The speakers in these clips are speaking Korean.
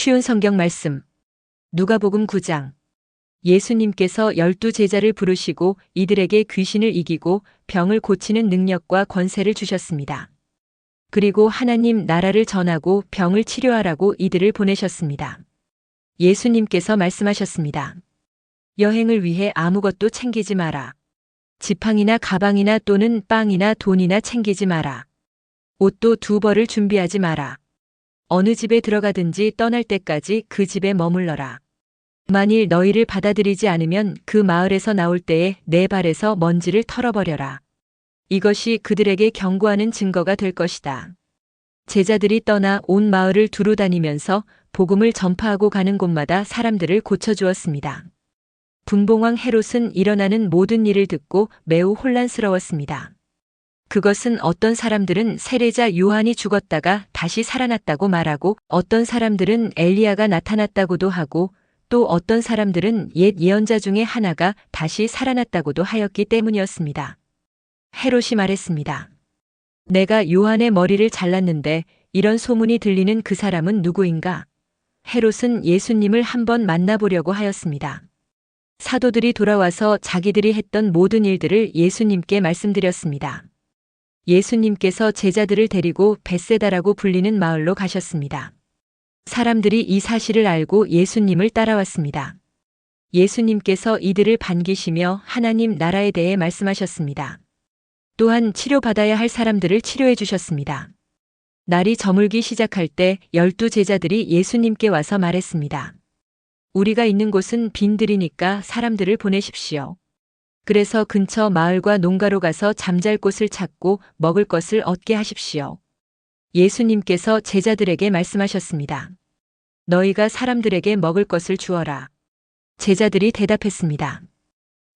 쉬운 성경 말씀. 누가복음 9장. 예수님께서 12제자를 부르시고 이들에게 귀신을 이기고 병을 고치는 능력과 권세를 주셨습니다. 그리고 하나님 나라를 전하고 병을 치료하라고 이들을 보내셨습니다. 예수님께서 말씀하셨습니다. 여행을 위해 아무것도 챙기지 마라. 지팡이나 가방이나 또는 빵이나 돈이나 챙기지 마라. 옷도 2벌을 준비하지 마라. 어느 집에 들어가든지 떠날 때까지 그 집에 머물러라. 만일 너희를 받아들이지 않으면 그 마을에서 나올 때에 내 발에서 먼지를 털어버려라. 이것이 그들에게 경고하는 증거가 될 것이다. 제자들이 떠나 온 마을을 두루 다니면서 복음을 전파하고 가는 곳마다 사람들을 고쳐주었습니다. 분봉왕 헤롯은 일어나는 모든 일을 듣고 매우 혼란스러웠습니다. 그것은 어떤 사람들은 세례자 요한이 죽었다가 다시 살아났다고 말하고 어떤 사람들은 엘리야가 나타났다고도 하고 또 어떤 사람들은 옛 예언자 중에 하나가 다시 살아났다고도 하였기 때문이었습니다. 헤롯이 말했습니다. 내가 요한의 머리를 잘랐는데 이런 소문이 들리는 그 사람은 누구인가? 헤롯은 예수님을 한번 만나보려고 하였습니다. 사도들이 돌아와서 자기들이 했던 모든 일들을 예수님께 말씀드렸습니다. 예수님께서 제자들을 데리고 벳세다라고 불리는 마을로 가셨습니다. 사람들이 이 사실을 알고 예수님을 따라왔습니다. 예수님께서 이들을 반기시며 하나님 나라에 대해 말씀하셨습니다. 또한 치료받아야 할 사람들을 치료해 주셨습니다. 날이 저물기 시작할 때 12제자들이 예수님께 와서 말했습니다. 우리가 있는 곳은 빈들이니까 사람들을 보내십시오. 그래서 근처 마을과 농가로 가서 잠잘 곳을 찾고 먹을 것을 얻게 하십시오. 예수님께서 제자들에게 말씀하셨습니다. 너희가 사람들에게 먹을 것을 주어라. 제자들이 대답했습니다.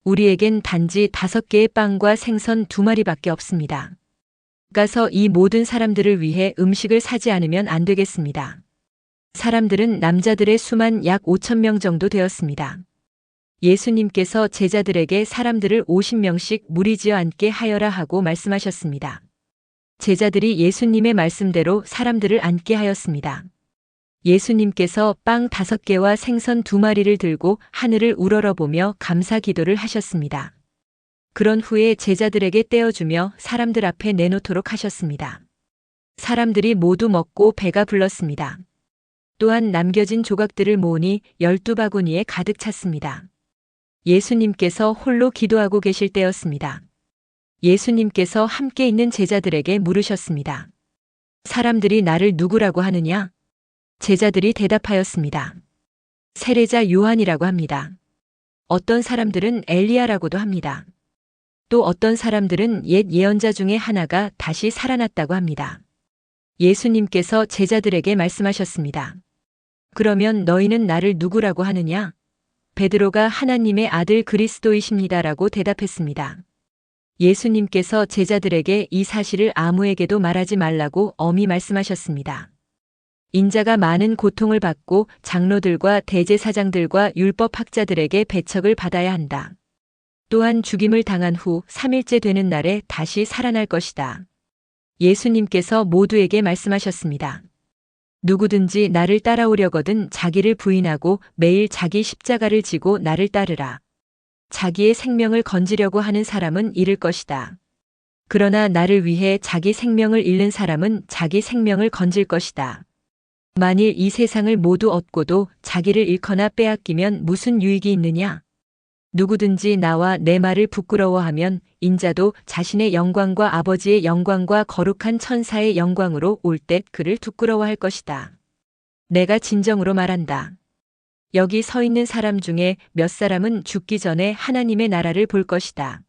우리에겐 단지 5개의 빵과 생선 2마리밖에 없습니다. 가서 이 모든 사람들을 위해 음식을 사지 않으면 안 되겠습니다. 사람들은 남자들의 수만 약 5,000명 정도 되었습니다. 예수님께서 제자들에게 사람들을 50명씩 무리지어 앉게 하여라 하고 말씀하셨습니다. 제자들이 예수님의 말씀대로 사람들을 앉게 하였습니다. 예수님께서 빵 5개와 생선 2마리를 들고 하늘을 우러러보며 감사 기도를 하셨습니다. 그런 후에 제자들에게 떼어주며 사람들 앞에 내놓도록 하셨습니다. 사람들이 모두 먹고 배가 불렀습니다. 또한 남겨진 조각들을 모으니 12바구니에 가득 찼습니다. 예수님께서 홀로 기도하고 계실 때였습니다. 예수님께서 함께 있는 제자들에게 물으셨습니다. 사람들이 나를 누구라고 하느냐? 제자들이 대답하였습니다. 세례자 요한이라고 합니다. 어떤 사람들은 엘리야라고도 합니다. 또 어떤 사람들은 옛 예언자 중에 하나가 다시 살아났다고 합니다. 예수님께서 제자들에게 말씀하셨습니다. 그러면 너희는 나를 누구라고 하느냐? 베드로가 하나님의 아들 그리스도이십니다라고 대답했습니다. 예수님께서 제자들에게 이 사실을 아무에게도 말하지 말라고 엄히 말씀하셨습니다. 인자가 많은 고통을 받고 장로들과 대제사장들과 율법학자들에게 배척을 받아야 한다. 또한 죽임을 당한 후 3일째 되는 날에 다시 살아날 것이다. 예수님께서 모두에게 말씀하셨습니다. 누구든지 나를 따라오려거든 자기를 부인하고 매일 자기 십자가를 지고 나를 따르라. 자기의 생명을 건지려고 하는 사람은 잃을 것이다. 그러나 나를 위해 자기 생명을 잃는 사람은 자기 생명을 건질 것이다. 만일 이 세상을 모두 얻고도 자기를 잃거나 빼앗기면 무슨 유익이 있느냐? 누구든지 나와 내 말을 부끄러워하면 인자도 자신의 영광과 아버지의 영광과 거룩한 천사의 영광으로 올 때 그를 부끄러워할 것이다. 내가 진정으로 말한다. 여기 서 있는 사람 중에 몇 사람은 죽기 전에 하나님의 나라를 볼 것이다.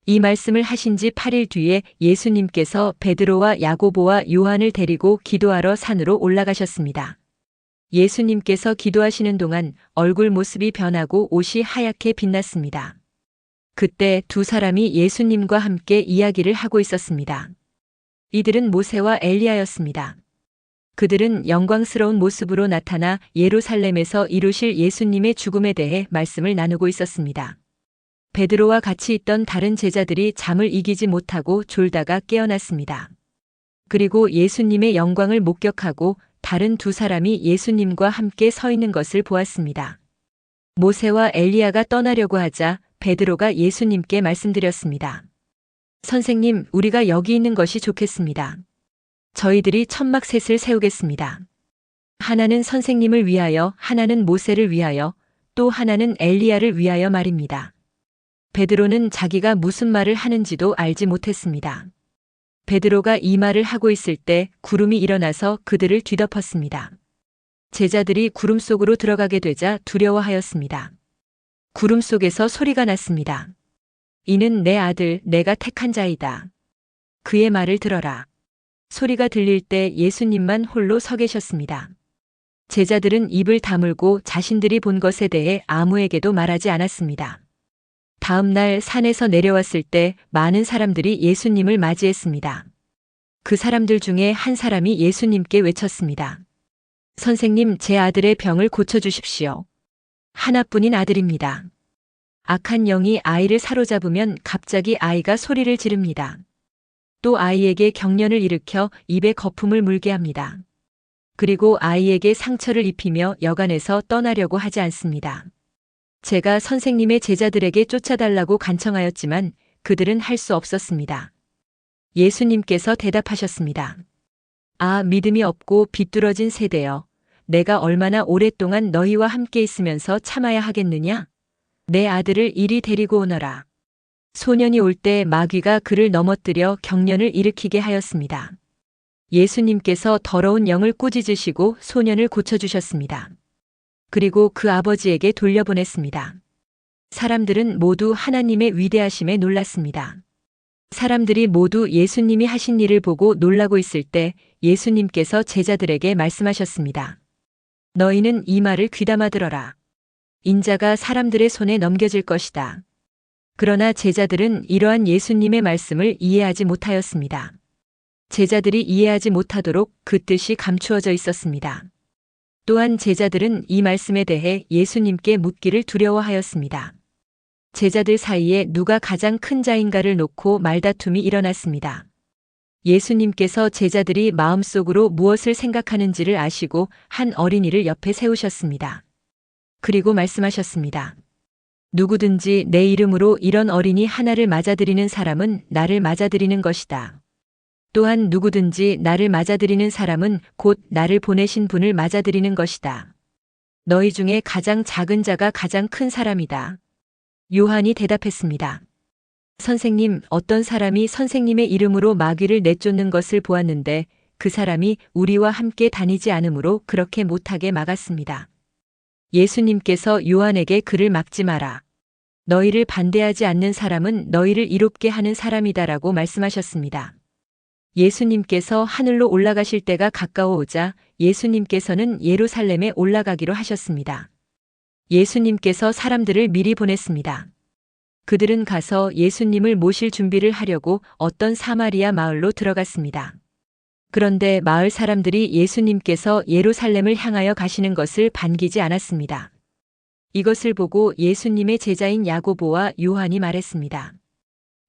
이 말씀을 하신 지 8일 뒤에 예수님께서 베드로와 야고보와 요한을 데리고 기도하러 산으로 올라가셨습니다. 예수님께서 기도하시는 동안 얼굴 모습이 변하고 옷이 하얗게 빛났습니다. 그때 2 사람이 예수님과 함께 이야기를 하고 있었습니다. 이들은 모세와 엘리야였습니다. 그들은 영광스러운 모습으로 나타나 예루살렘에서 이루실 예수님의 죽음에 대해 말씀을 나누고 있었습니다. 베드로와 같이 있던 다른 제자들이 잠을 이기지 못하고 졸다가 깨어났습니다. 그리고 예수님의 영광을 목격하고 다른 두 사람이 예수님과 함께 서 있는 것을 보았습니다. 모세와 엘리야가 떠나려고 하자 베드로가 예수님께 말씀드렸습니다. 선생님, 우리가 여기 있는 것이 좋겠습니다. 저희들이 천막 셋을 세우겠습니다. 하나는 선생님을 위하여, 하나는 모세를 위하여, 또 하나는 엘리야를 위하여 말입니다. 베드로는 자기가 무슨 말을 하는지도 알지 못했습니다. 베드로가 이 말을 하고 있을 때 구름이 일어나서 그들을 뒤덮었습니다. 제자들이 구름 속으로 들어가게 되자 두려워하였습니다. 구름 속에서 소리가 났습니다. 이는 내 아들, 내가 택한 자이다. 그의 말을 들어라. 소리가 들릴 때 예수님만 홀로 서 계셨습니다. 제자들은 입을 다물고 자신들이 본 것에 대해 아무에게도 말하지 않았습니다. 다음 날 산에서 내려왔을 때 많은 사람들이 예수님을 맞이했습니다. 그 사람들 중에 한 사람이 예수님께 외쳤습니다. 선생님, 제 아들의 병을 고쳐주십시오. 하나뿐인 아들입니다. 악한 영이 아이를 사로잡으면 갑자기 아이가 소리를 지릅니다. 또 아이에게 경련을 일으켜 입에 거품을 물게 합니다. 그리고 아이에게 상처를 입히며 여간에서 떠나려고 하지 않습니다. 제가 선생님의 제자들에게 쫓아달라고 간청하였지만 그들은 할 수 없었습니다. 예수님께서 대답하셨습니다. 아, 믿음이 없고 비뚤어진 세대여. 내가 얼마나 오랫동안 너희와 함께 있으면서 참아야 하겠느냐? 내 아들을 이리 데리고 오너라. 소년이 올 때 마귀가 그를 넘어뜨려 경련을 일으키게 하였습니다. 예수님께서 더러운 영을 꾸짖으시고 소년을 고쳐주셨습니다. 그리고 그 아버지에게 돌려보냈습니다. 사람들은 모두 하나님의 위대하심에 놀랐습니다. 사람들이 모두 예수님이 하신 일을 보고 놀라고 있을 때 예수님께서 제자들에게 말씀하셨습니다. 너희는 이 말을 귀담아 들어라. 인자가 사람들의 손에 넘겨질 것이다. 그러나 제자들은 이러한 예수님의 말씀을 이해하지 못하였습니다. 제자들이 이해하지 못하도록 그 뜻이 감추어져 있었습니다. 또한 제자들은 이 말씀에 대해 예수님께 묻기를 두려워하였습니다. 제자들 사이에 누가 가장 큰 자인가를 놓고 말다툼이 일어났습니다. 예수님께서 제자들이 마음속으로 무엇을 생각하는지를 아시고 한 어린이를 옆에 세우셨습니다. 그리고 말씀하셨습니다. 누구든지 내 이름으로 이런 어린이 하나를 맞아들이는 사람은 나를 맞아들이는 것이다. 또한 누구든지 나를 맞아들이는 사람은 곧 나를 보내신 분을 맞아들이는 것이다. 너희 중에 가장 작은 자가 가장 큰 사람이다. 요한이 대답했습니다. 선생님, 어떤 사람이 선생님의 이름으로 마귀를 내쫓는 것을 보았는데 그 사람이 우리와 함께 다니지 않으므로 그렇게 못하게 막았습니다. 예수님께서 요한에게 그를 막지 마라. 너희를 반대하지 않는 사람은 너희를 이롭게 하는 사람이다라고 말씀하셨습니다. 예수님께서 하늘로 올라가실 때가 가까워 오자 예수님께서는 예루살렘에 올라가기로 하셨습니다. 예수님께서 사람들을 미리 보냈습니다. 그들은 가서 예수님을 모실 준비를 하려고 어떤 사마리아 마을로 들어갔습니다. 그런데 마을 사람들이 예수님께서 예루살렘을 향하여 가시는 것을 반기지 않았습니다. 이것을 보고 예수님의 제자인 야고보와 요한이 말했습니다.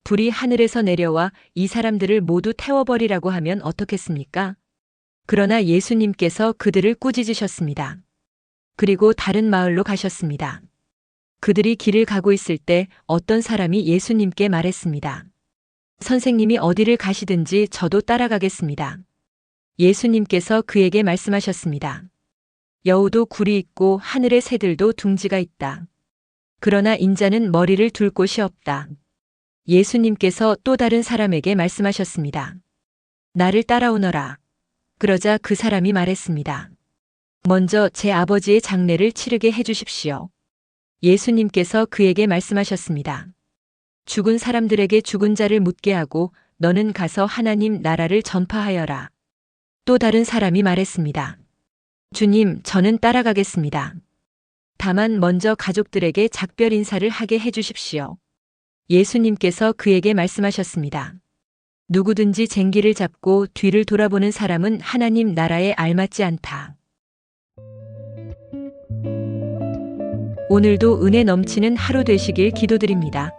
불이 하늘에서 내려와 이 사람들을 모두 태워버리라고 하면 어떻겠습니까? 그러나 예수님께서 그들을 꾸짖으셨습니다. 그리고 다른 마을로 가셨습니다. 그들이 길을 가고 있을 때 어떤 사람이 예수님께 말했습니다. 선생님이 어디를 가시든지 저도 따라가겠습니다. 예수님께서 그에게 말씀하셨습니다. 여우도 굴이 있고 하늘의 새들도 둥지가 있다. 그러나 인자는 머리를 둘 곳이 없다. 예수님께서 또 다른 사람에게 말씀하셨습니다. 나를 따라오너라. 그러자 그 사람이 말했습니다. 먼저 제 아버지의 장례를 치르게 해주십시오. 예수님께서 그에게 말씀하셨습니다. 죽은 사람들에게 죽은 자를 묻게 하고 너는 가서 하나님 나라를 전파하여라. 또 다른 사람이 말했습니다. 주님, 저는 따라가겠습니다. 다만 먼저 가족들에게 작별 인사를 하게 해주십시오. 예수님께서 그에게 말씀하셨습니다. 누구든지 쟁기를 잡고 뒤를 돌아보는 사람은 하나님 나라에 알맞지 않다. 오늘도 은혜 넘치는 하루 되시길 기도드립니다.